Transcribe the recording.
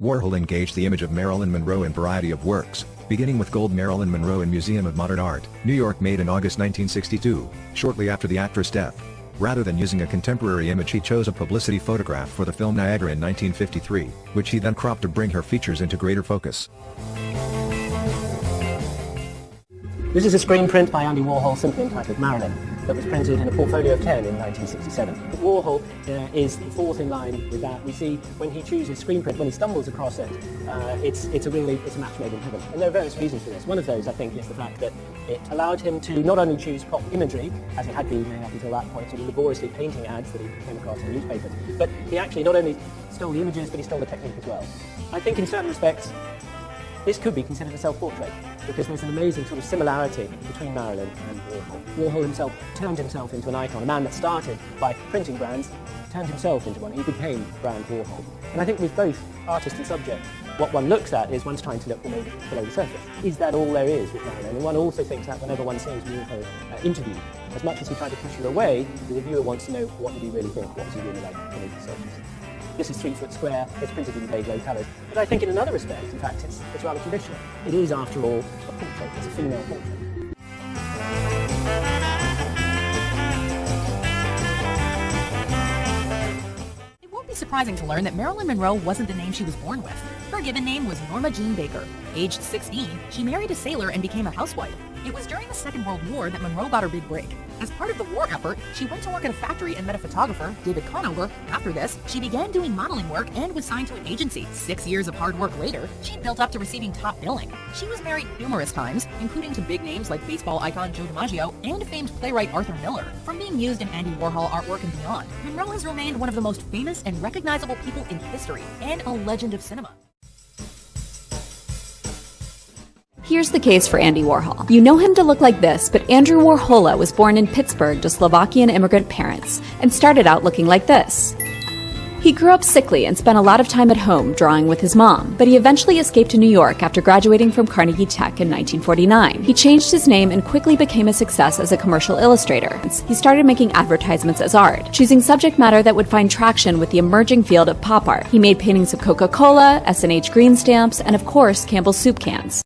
Warhol engaged the image of Marilyn Monroe in a variety of works, beginning with Gold Marilyn Monroe in Museum of Modern Art, New York, made in August 1962, shortly after the actress' death. Rather than using a contemporary image, he chose a publicity photograph for the film Niagara in 1953, which he then cropped to bring her features into greater focus. This is a screen print by Andy Warhol simply entitled Marilyn, that was printed in a portfolio of 10 in 1967. But Warhol is the fourth in line with that. We see when he chooses screen print, when he stumbles across it, it's a match made in heaven. And there are various reasons for this. One of those, I think, is the fact that it allowed him to not only choose pop imagery, as he had been doing up until that point, sort of laboriously painting ads that he came across in newspapers, but he actually not only stole the images, but he stole the technique as well. I think in certain respects, this could be considered a self-portrait, because there's an amazing sort of similarity between Marilyn and Warhol. Warhol himself turned himself into an icon, a man that started by printing brands, turned himself into one. He became brand Warhol. And I think with both artist and subject, what one looks at is one's trying to look below the surface. Is that all there is with Marilyn? And one also thinks that whenever one sees Warhol interviewed, as much as he tried to push her away, the reviewer wants to know, what did he really think? What was he really like beneath the surface? This is 3 foot square, it's printed in beige low colours. But I think in another respect, in fact, it's rather traditional. It is, after all, a portrait. It's a female portrait. It won't be surprising to learn that Marilyn Monroe wasn't the name she was born with. Her given name was Norma Jean Baker. Aged 16, she married a sailor and became a housewife. It was during the Second World War that Monroe got her big break. As part of the war effort, she went to work at a factory and met a photographer, David Conover. After this, she began doing modeling work and was signed to an agency. 6 years of hard work later, she built up to receiving top billing. She was married numerous times, including to big names like baseball icon Joe DiMaggio and famed playwright Arthur Miller. From being used in Andy Warhol artwork and beyond, Monroe has remained one of the most famous and recognizable people in history and a legend of cinema. Here's the case for Andy Warhol. You know him to look like this, but Andrew Warhola was born in Pittsburgh to Slovakian immigrant parents and started out looking like this. He grew up sickly and spent a lot of time at home drawing with his mom, but he eventually escaped to New York after graduating from Carnegie Tech in 1949. He changed his name and quickly became a success as a commercial illustrator. He started making advertisements as art, choosing subject matter that would find traction with the emerging field of pop art. He made paintings of Coca-Cola, S&H green stamps, and of course, Campbell's soup cans.